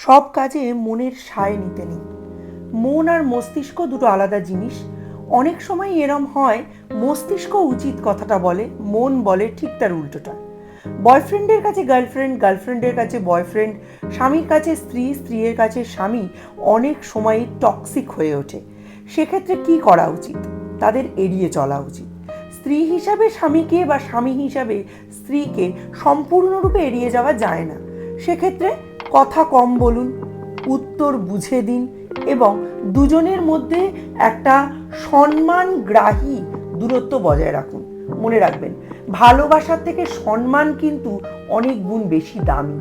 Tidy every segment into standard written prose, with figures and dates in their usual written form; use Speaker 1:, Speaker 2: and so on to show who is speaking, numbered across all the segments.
Speaker 1: সব কাজে মনের সায় নিতে নেই। মন আর মস্তিষ্ক দুটো আলাদা জিনিস। অনেক সময় এরম হয়, মস্তিষ্ক উচিত কথাটা বলে, মন বলে ঠিক তার উল্টোটা। বয়ফ্রেন্ডের কাছে গার্লফ্রেন্ড, গার্লফ্রেন্ডের কাছে বয়ফ্রেন্ড, স্বামীর কাছে স্ত্রী, স্ত্রীর কাছে স্বামী অনেক সময়ই টক্সিক হয়ে ওঠে। সেক্ষেত্রে কি করা উচিত? তাদের এড়িয়ে চলা উচিত। স্ত্রী হিসাবে স্বামীকে বা স্বামী হিসাবে স্ত্রীকে সম্পূর্ণরূপে এড়িয়ে যাওয়া যায় না। সেক্ষেত্রে কথা কম বলুন, উত্তর বুঝে দিন এবং দুজনের মধ্যে একটা সম্মানগ্রাহী দূরত্ব বজায় রাখুন। মনে রাখবেন, ভালোবাসার থেকে সম্মান কিন্তু অনেক গুণ বেশি দামি।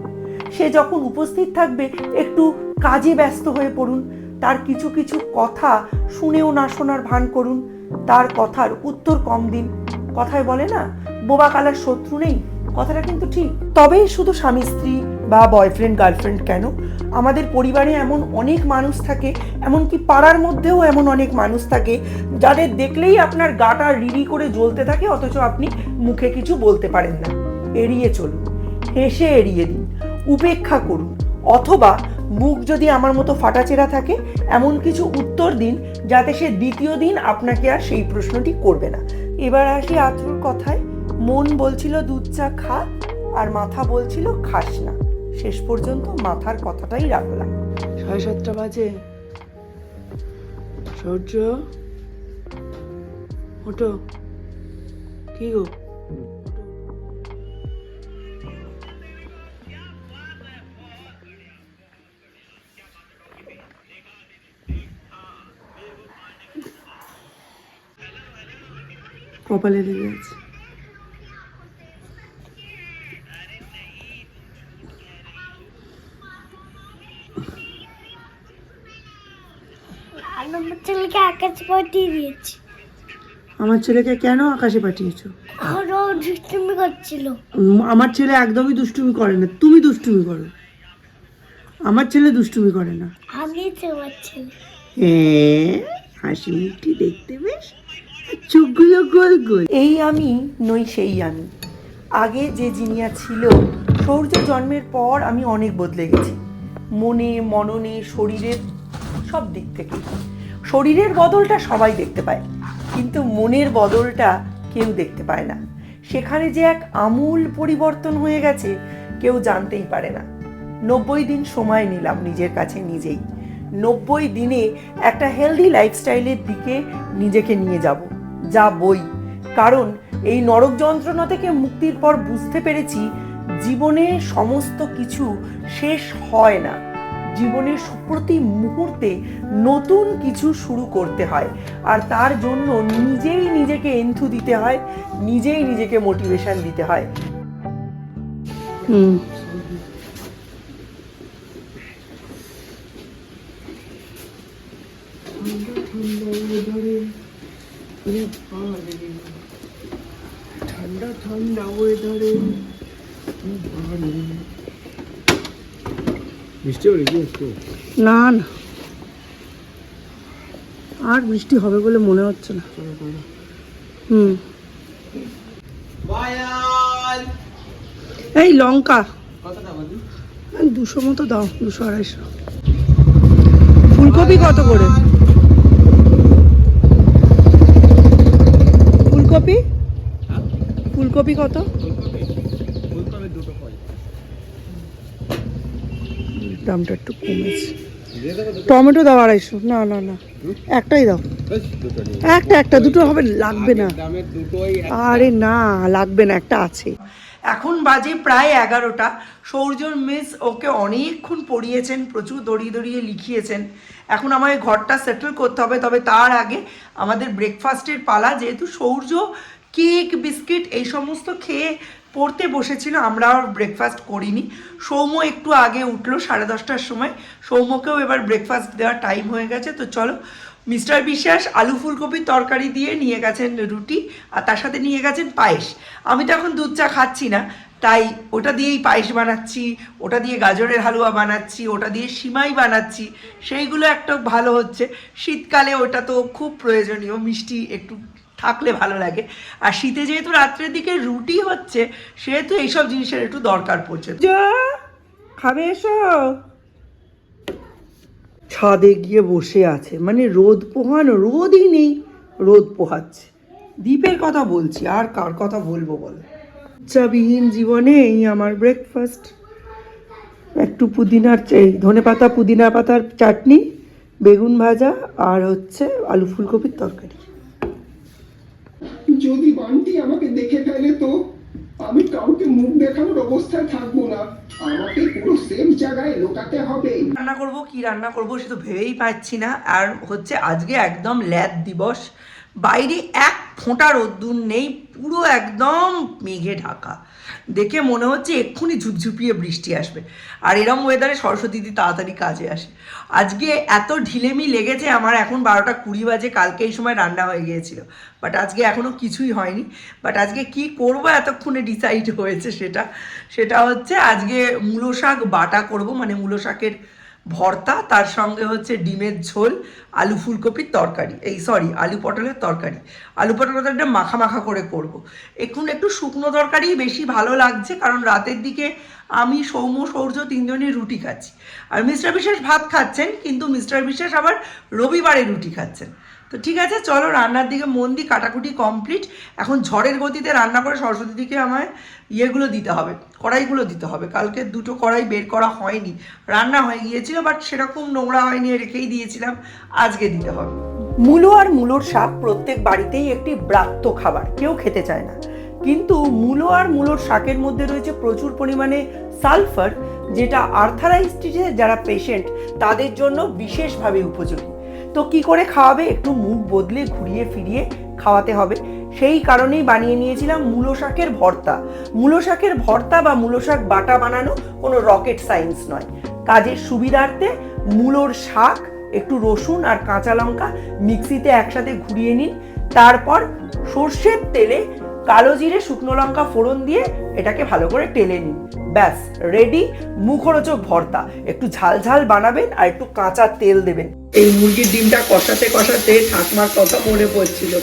Speaker 1: সে যখন উপস্থিত থাকবে একটু কাজে ব্যস্ত হয়ে পড়ুন, তার কিছু কিছু কথা শুনেও না শোনার ভান করুন, তার কথার উত্তর কম দিন। কথায় বলে না, বোবা কালার শত্রু নেই, কথাটা কিন্তু ঠিক। তবেই শুধু স্বামী স্ত্রী বা বয়ফ্রেন্ড গার্লফ্রেন্ড কেন, আমাদের পরিবারে এমন অনেক মানুষ থাকে, এমনকি পাড়ার মধ্যেও এমন অনেক মানুষ থাকে যাদের দেখলেই আপনার গাটা রিরি করে জ্বলতে থাকে, অথচ আপনি মুখে কিছু বলতে পারেন না। এড়িয়ে চলুন, হেসে এড়িয়ে দিন, উপেক্ষা করুন, অথবা মুখ যদি আমার মতো ফাটাচেরা থাকে এমন কিছু উত্তর দিন যাতে সে দ্বিতীয় দিন আপনাকে আর সেই প্রশ্নটি করবে না। এবার আসি আত্রুর কথায়। মন বলছিল দুধ চা খা, আর মাথা বলছিল খাস না। শেষ পর্যন্ত মাথার কথাটাই রাখলাম। 7:30 বাজে। সূর্য ওঠো। কি গো? কপালে লেগে আছে।
Speaker 2: আমার ছেলেকে আকাশে পাঠিয়ে দিয়েছি।
Speaker 1: আমার ছেলেকে কেন আকাশে পাঠিয়েছো?
Speaker 2: ও দুষ্টুমি করছিল।
Speaker 1: আমার ছেলে একদমই দুষ্টুমি করে না, তুমি দুষ্টুমি করো। আমার ছেলে দুষ্টুমি করে না।
Speaker 2: আমি তোমার ছেলে।
Speaker 1: হাসি মুখটি দেখতে বেশ, চোখগুলো গোল গোল। এই আমি নই সেই আমি। আগে যে জিনিয়া ছিল, সূর্য জন্মের পর আমি অনেক বদলে গেছি, মনে মননে শরীরের সব দিক থেকে। শরীরের বদলটা সবাই দেখতে পায়, কিন্তু মনের বদলটা কেউ দেখতে পায় না। সেখানে যে এক আমূল পরিবর্তন হয়ে গেছে কেউ জানতেই পারে না। 90 দিন সময় নিলাম নিজের কাছে নিজেই। 90 দিনে একটা হেলদি লাইফস্টাইলের দিকে নিজেকে নিয়ে যাবই। কারণ এই নরক যন্ত্রণা থেকে মুক্তির পর বুঝতে পেরেছি, জীবনে সমস্ত কিছু শেষ হয় না। জীবনের প্রতি মুহূর্তে নতুন কিছু শুরু করতে হয়, আর তার জন্য নিজেই নিজেকে এন্থু দিতে হয়, নিজেই নিজেকে মোটিভেশন দিতে হয়। ঠান্ডা ঠান্ডা ওয়েদারে না না, আর বৃষ্টি হবে বলে মনে হচ্ছে না। এই লঙ্কা 200 মতো দাও, 200-250। ফুলকপি কত করে? ফুলকপি কত? দামটা একটু কমেছে। টমেটো দাও 250। না না না, একটাই দাও। একটা দুটো হবে, লাগবে না। আরে না, লাগবে না, একটা আছে। এখন বাজে প্রায় 11টা। সৌর্যর মিস ওকে অনেকক্ষণ পড়িয়েছেন, প্রচুর দড়িয়ে দড়িয়ে লিখিয়েছেন। এখন আমায় ঘরটা সেটেল করতে হবে, তবে তার আগে আমাদের ব্রেকফাস্টের পালা। যেহেতু সৌর্য কেক বিস্কিট এই সমস্ত খেয়ে পড়তে বসেছিল, আমরা আর ব্রেকফাস্ট করিনি। সৌম্য একটু আগে উঠলো 10:30টার সময়। সৌম্যকেও এবার ব্রেকফাস্ট দেওয়ার টাইম হয়ে গেছে। তো চলো, মিস্টার বিশ্বাস আলু ফুলকপির তরকারি দিয়ে নিয়ে গেছেন রুটি, আর তার সাথে নিয়ে গেছেন পায়েস। আমি তো এখন দুধ চা খাচ্ছি না, তাই ওটা দিয়েই পায়েস বানাচ্ছি, ওটা দিয়ে গাজরের হালুয়া বানাচ্ছি, ওটা দিয়ে সিমাই বানাচ্ছি। সেইগুলো একটা ভালো হচ্ছে। শীতকালে ওটা তো খুব প্রয়োজনীয়, মিষ্টি একটু থাকলে ভালো লাগে। আর শীতে যেহেতু রাত্রের দিকে রুটি হচ্ছে, সেহেতু এইসব জিনিসের একটু দরকার পড়ছে। খাবে এসো। ছাদে গিয়ে বসে আছে, মানে রোদ পোহানো, রোদই নেই, রোদ পোহাচ্ছে। দ্বীপের কথা বলছি, আর কার কথা বলবো বলো। চাবিহীন জীবনে এই আমার ব্রেকফাস্ট। একটু পুদিনার ধনেপাতা পুদিনা পাতার চাটনি, বেগুন ভাজা, আর হচ্ছে আলু ফুলকপির তরকারি।
Speaker 3: যদি বান্টি আমাকে দেখে ফেলে তো আমি কাউকে মুখ দেখানোর অবস্থায় থাকবো না, আমাকে পুরো সেফ জায়গায় লুকাতে হবে।
Speaker 1: রান্না করব, কি রান্না করব সে তো ভেবেই পাচ্ছি না। আর হচ্ছে আজকে একদম ল্যাদ দিবস, বাইরে এক ফোঁটা রোদ্দুর নেই, পুরো একদম মেঘে ঢাকা। দেখে মনে হচ্ছে এক্ষুনি ঝুপঝুপিয়ে বৃষ্টি আসবে। আর এরম ওয়েদারে সরস্বতী দিদি তাড়াতাড়ি কাজে আসে। আজকে এত ঢিলেমি লেগেছে আমার, এখন 12টা 20 বাজে, কালকে এই সময় রান্না হয়ে গিয়েছিল, বাট আজকে এখনও কিছুই হয়নি। বাট আজকে কি করব এতক্ষণে ডিসাইড হয়েছে, সেটা হচ্ছে আজকে মূলো শাক বাটা করব, মানে মূলো শাকের ভর্তা, তার সঙ্গে হচ্ছে ডিমের ঝোল, আলু ফুলকপির তরকারি, আলু পটলের তরকারি। আলু পটলের তরকারিটা মাখা মাখা করে করব। এখন একটু শুকনো তরকারি বেশি ভালো লাগছে, কারণ রাতের দিকে আমি সৌর্য 3জনই রুটি খাচ্ছি। আর মিস্টার বিশ্বাস ভাত খাচ্ছেন, কিন্তু মিস্টার বিশ্বাস আবার রবিবারে রুটি খাচ্ছেন। তো ঠিক আছে, চলো রান্নার দিকে মন দিই। কাটাকুটি কমপ্লিট। এখন ঝড়ের গতিতে রান্না করে সরস্বতী দিকে আমায় ইয়েগুলো দিতে হবে, কড়াইগুলো দিতে হবে। কালকে 2টো কড়াই বের করা হয়নি, রান্না হয়ে গিয়েছিল, বাট সেরকম নোংরা হয়নি, রেখেই দিয়েছিলাম, আজকে দিতে হবে। মূলো আর মূলোর শাক প্রত্যেক বাড়িতেই একটি ব্রাত্য খাবার, কেউ খেতে চায় না, কিন্তু মূলো আর মূলোর শাকের মধ্যে রয়েছে প্রচুর পরিমাণে সালফার, যেটা আর্থারাইটিসের যারা পেশেন্ট তাদের জন্য বিশেষভাবে উপযোগী। তো কি করে খাওয়াবে, একটু মুখ বদলে ঘুরিয়ে ফিরিয়ে খাওয়াতে হবে। সেই কারণেই বানিয়ে নিয়েছিলাম মূলো শাকের ভর্তা। মূলো শাকের ভর্তা বা মূলো শাক বাটা বানানো কোনো রকেট সায়েন্স নয়। কাজের সুবিধার্থে মূলোর শাক, একটু রসুন আর কাঁচা লঙ্কা মিক্সিতে একসাথে ঘুরিয়ে নিন, তারপর সর্ষের তেলে কালো জিরে শুকনো লঙ্কা ফোড়ন দিয়ে এটাকে ভালো করে টেলে নিন, ব্যাস রেডি মুখরোচক ভর্তা। একটু ঝাল ঝাল বানাবেন আর একটু কাঁচা তেল দেবেন। এই মুরগির ডিমটা কষাতে কষাতে ঠাকুমার কথা মনে পড়ছিল।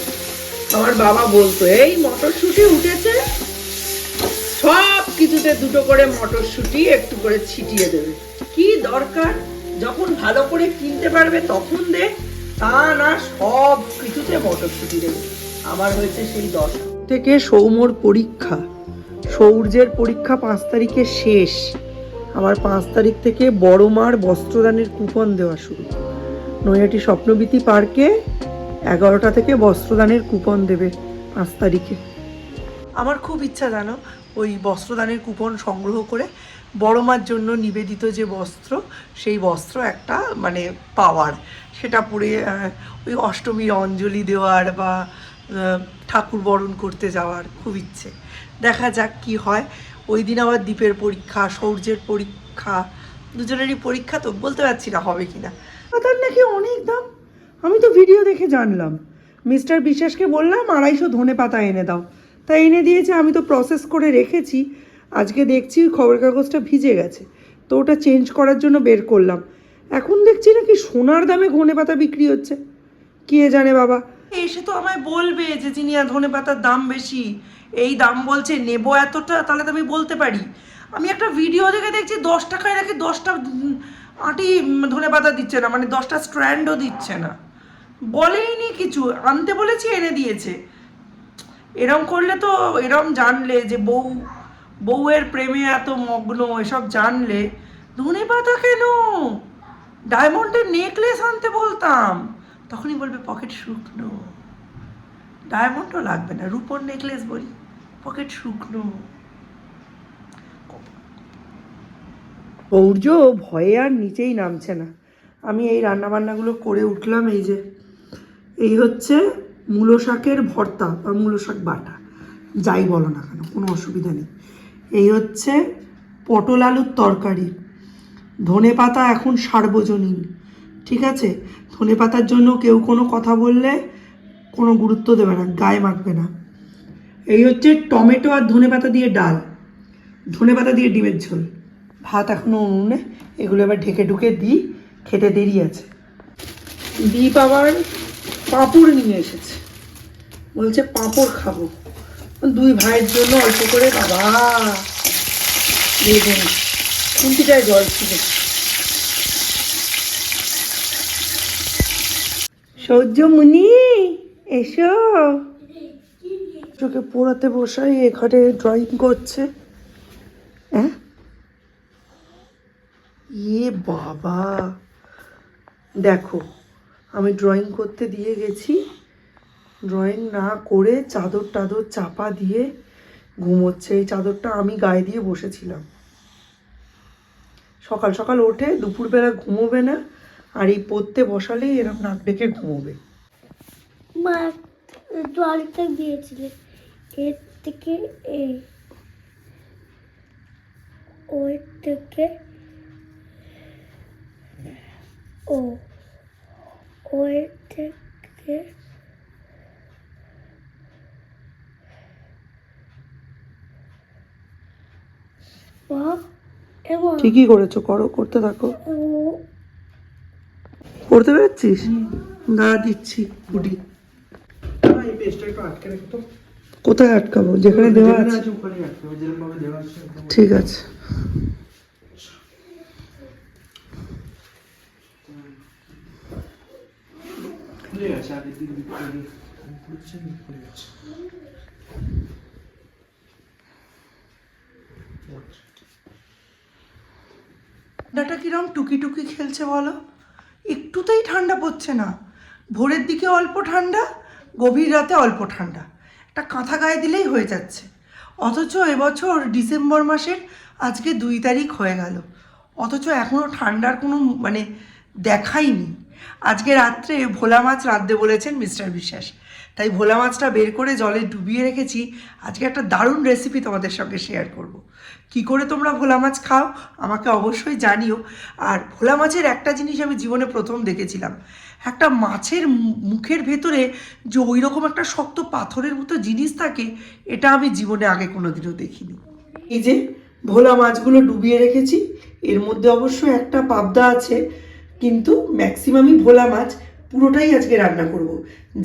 Speaker 1: আমার বাবা বলতো, এই মটরশুঁটি উঠেছে, সব কিছুতে 2টো করে মটরশুঁটি একটু করে ছিটিয়ে দেবে। কি দরকার, যখন ভালো করে কিনতে পারবে তখন দে, তা না সব কিছুতে মটরশুঁটি দেবে। আমার হয়েছে সেই 10 থেকে সৌম্যর পরীক্ষা, সৌর্যের পরীক্ষা 5 তারিখে শেষ। আমার 5 তারিখ থেকে বড় মার বস্ত্রদানের কুপন দেওয়া শুরু। নৈহাটি স্বপ্নবীতি পার্কে 11টা থেকে বস্ত্রদানের কুপন দেবে 5 তারিখে। আমার খুব ইচ্ছা জানো, ওই বস্ত্রদানের কুপন সংগ্রহ করে বড় মার জন্য নিবেদিত যে বস্ত্র, সেই বস্ত্র একটা মানে পাওয়ার, সেটা পরে ওই অষ্টমীর অঞ্জলি দেওয়ার বা ঠাকুর বরণ করতে যাওয়ার খুব ইচ্ছে। দেখা যাক কি হয়। ওই দিন আবার দ্বীপের পরীক্ষা, সৌর্যের পরীক্ষা, দুজনেরই পরীক্ষা, তো বলতে পারছি না হবে কি না। তার নাকি অনেক দাম, আমি তো ভিডিও দেখে জানলাম। মিস্টার বিশ্বাসকে বললাম 250 ধনেপাতা এনে দাও, তাই এনে দিয়েছে। আমি তো প্রসেস করে রেখেছি, আজকে দেখছি খবরের কাগজটা ভিজে গেছে, তো ওটা চেঞ্জ করার জন্য বের করলাম। এখন দেখছি নাকি সোনার দামে ধনেপাতা বিক্রি হচ্ছে, কে জানে বাবা। এসে তো আমায় বলবে যে জিনিয়া ধনেপাতার দাম বেশি, এই দাম বলছে, নেবো এতটা, তাহলে তো আমি বলতে পারি। আমি একটা ভিডিও দেখে দেখছি 10 টাকায় নাকি 10টা আটি ধনেপাতা দিচ্ছে না, মানে 10টা স্ট্র্যান্ডও দিচ্ছে না, বলেইনি কিছু, আনতে বলেছি এনে দিয়েছে। এরম করলে তো, এরম জানলে যে বউয়ের প্রেমে এত মগ্ন, এসব জানলে ধনেপাতা কেন, ডায়মন্ডের নেকলেস আনতে বলতাম, তখনই বলবে পকেট শুকনো। ডায়মন্ডও লাগবে না, রূপোর নেকলেস বলি, পকেট শুকনো। সৌর্য ভয়ে আর নিচেই নামছে না। আমি এই রান্নাবান্নাগুলো করে উঠলাম। এই হচ্ছে মূলো শাকের ভর্তা বা মূলো শাক বাটা, যাই বলো না কেন, কোনো অসুবিধা নেই। এই হচ্ছে পটল আলুর তরকারি। ধনেপাতা এখন সার্বজনীন, ঠিক আছে? ধনেপাতার জন্য কেউ কোনো কথা বললে কোনো গুরুত্ব দেবে না, গায়ে মাখবে না। এই হচ্ছে টমেটো আর ধনেপাতা দিয়ে ডাল, ধনেপাতা দিয়ে ডিমের ঝোল। ভাত এখনও উনুনে, এগুলো এবার ঢেকে ঢুকে দিই, খেতে দেরি আছে। দীপ আবার পাঁপড় নিয়ে এসেছে, বলছে পাঁপড় খাবো। 2 ভাইয়ের জন্য অল্প করে, বাবা দিয়ে দেন, খুন্তিটায় জল ছিল। সূর্যমণি এসো, চোখে পড়াতে বসাই, এখানে ড্রয়িং করছে। হ্যাঁ এ বাবা, দেখো আমি ড্রয়িং করতে দিয়ে গেছি, ড্রয়িং না করে চাদর টাদর চাপা দিয়ে ঘুমোচ্ছে। এই চাদরটা আমি গায়ে দিয়ে বসেছিলাম। সকাল সকাল ওঠে, দুপুরবেলা ঘুমোবে না, আর এই পড়তে বসালেই এরকম নাক ডেকে ঘুমোবে।
Speaker 2: মা জলটা দিয়েছিলে এর থেকে এই, ওর থেকে ও, ওর থেকে মা এবং
Speaker 1: ঠিকই করেছো, করো, করতে থাকো। করতে পেরেছিস? দাঁড়া দিচ্ছি পুডি। কোথায় আটকাবো? যেখানে দেওয়া আছে ঠিক আছে। ঠান্ডাটা কিরম টুকি টুকি খেলছে বলো, একটুতেই ঠান্ডা পড়ছে না। ভোরের দিকে অল্প ঠান্ডা, গভীর রাতে অল্প ঠান্ডা, একটা কাঁথা গায়ে দিলেই হয়ে যাচ্ছে। অথচ এবছর ডিসেম্বর মাসের আজকে 2 তারিখ হয়ে গেল, অথচ এখনও ঠান্ডার কোনো দেখাইনি। আজকে রাত্রে ভোলা মাছ রাঁধতে বলেছেন মিস্টার বিশ্বাস, তাই ভোলা মাছটা বের করে জলে ডুবিয়ে রেখেছি। আজকে একটা দারুণ রেসিপি তোমাদের সঙ্গে শেয়ার করব। কি করে তোমরা ভোলা মাছ খাও আমাকে অবশ্যই জানিও। আর ভোলা মাছের একটা জিনিস আমি জীবনে প্রথম দেখেছিলাম, একটা মাছের মুখের ভেতরে যে ওই রকম একটা শক্ত পাথরের মতো জিনিস থাকে, এটা আমি জীবনে আগে কোনোদিনও দেখিনি। এই যে ভোলা মাছগুলো ডুবিয়ে রেখেছি, এর মধ্যে অবশ্য একটা পাবদা আছে, কিন্তু ম্যাক্সিমামই ভোলা মাছ। পুরোটাই আজকে রান্না করব,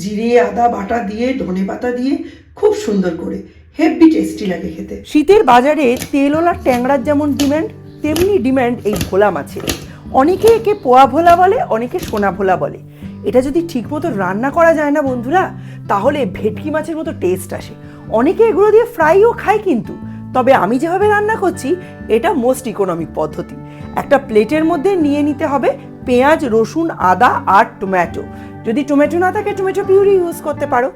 Speaker 1: জিরে আদা বাটা দিয়ে, ধনেপাতা দিয়ে, খুব সুন্দর করে, হেভি টেস্টি লাগে খেতে। শীতের বাজারে তেলওয়ালা ট্যাংরার যেমন ডিমান্ড, তেমনি ডিমান্ড এই ভোলা মাছের। অনেকে একে পোয়া ভোলা বলে, অনেকে সোনা ভোলা বলে। এটা যদি ঠিকমতো রান্না করা যায় না বন্ধুরা, তাহলে ভেটকি মাছের মতো টেস্ট আসে। অনেকে এগুলো দিয়ে ফ্রাইও খায়, কিন্তু তবে আমি যেভাবে রান্না করছি এটা মোস্ট ইকোনমিক পদ্ধতি। একটা প্লেটের মধ্যে নিয়ে নিতে হবে পেঁয়াজ, রসুন, আদা আর টমেটো। যদি টমেটো না থাকে টমেটো পিউরি ইউজ করতে পারো।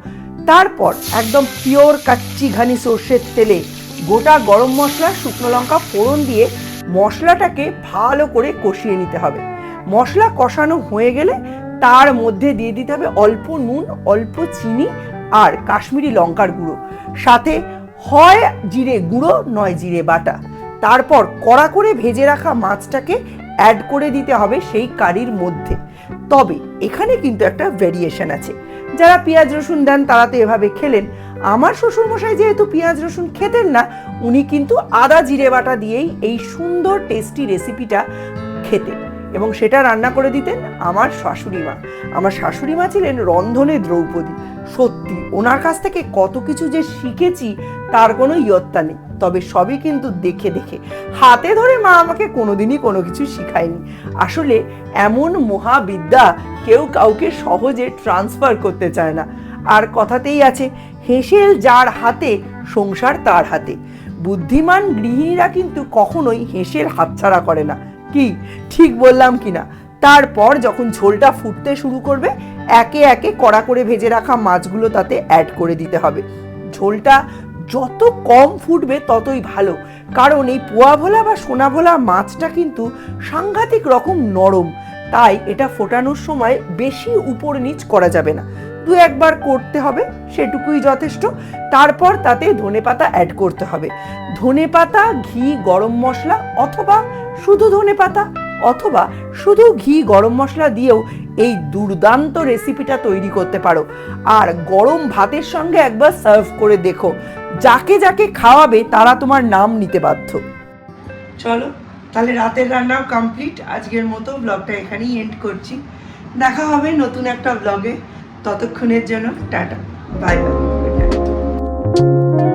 Speaker 1: তারপর একদম পিওর কাচ্চি ঘানি সর্ষের তেলে গোটা গরম মশলা, শুকনো লঙ্কা ফোড়ন দিয়ে মশলাটাকে ভালো করে কষিয়ে নিতে হবে। মশলা কষানো হয়ে গেলে তার মধ্যে দিয়ে দিতে হবে অল্প নুন, অল্প চিনি আর কাশ্মীরি লঙ্কার গুঁড়ো, সাথে হয় জিরে গুঁড়ো নয় জিরে বাটা। তারপর কড়া করে ভেজে রাখা মাছটাকে অ্যাড করে দিতে হবে সেই কারির মধ্যে। তবে এখানে কিন্তু একটা ভেরিয়েশন আছে, যারা পেঁয়াজ রসুন দেন তারা তো এভাবে খেলেন। আমার শ্বশুরমশাই যেহেতু পেঁয়াজ রসুন খেতেন না, উনি কিন্তু আদা জিরে বাটা দিয়েই এই সুন্দর টেস্টি রেসিপিটা খেতেন, এবং সেটা রান্না করে দিতেন আমার শাশুড়ি মা। আমার শাশুড়ি মা ছিলেন রন্ধনে দ্রৌপদী। সত্যি ওনার কাছ থেকে কত কিছু যে শিখেছি তার কোনো ইয়ত্তা নেই। তবে সবই কিন্তু দেখে দেখে, হাতে ধরে মা আমাকে কোনোদিনই কোনো কিছু শিখায়নি। আসলে এমন মহাবিদ্যা কেউ কাউকে সহজে ট্রান্সফার করতে চায় না। আর কথাতেই আছে, হেসেল যার হাতে সংসার তার হাতে। বুদ্ধিমান গৃহিণীরা কিন্তু কখনোই হেসের হাতছাড়া করে না। কি ঠিক বললাম কিনা? তারপর যখন ঝোলটা ফুটতে শুরু করবে, একে একে কড়া করে ভেজে রাখা মাছগুলো তাতে অ্যাড করে দিতে হবে। ঝোলটা যত কম ফুটবে ততই ভালো, কারণ এই পোয়া ভোলা বা সোনা ভোলা মাছটা কিন্তু সাংঘাতিক রকম নরম, তাই এটা ফোটানোর সময় বেশি উপর নিচ করা যাবে না। 2-1 বার করতে হবে, সেটুকুই যথেষ্ট। তারপর তাতে ধনেপাতা অ্যাড করতে হবে। ধনেপাতা, ঘি, গরম মশলা, অথবা শুধু ধনেপাতা অথবা শুধু ঘি গরম মশলা দিয়েও এই দুর্দান্ত রেসিপিটা তৈরি করতে পারো। আর গরম ভাতের সঙ্গে একবার সার্ভ করে দেখো, যাকে যাকে খাওয়াবে তারা তোমার নাম নিতে বাধ্য। চলো তাহলে রাতের রান্নাও কমপ্লিট। আজকের মতো ব্লগটা এখানেই এন্ড করছি। দেখা হবে নতুন একটা ব্লগে। ততক্ষণের জন্য tata, bye bye, good night.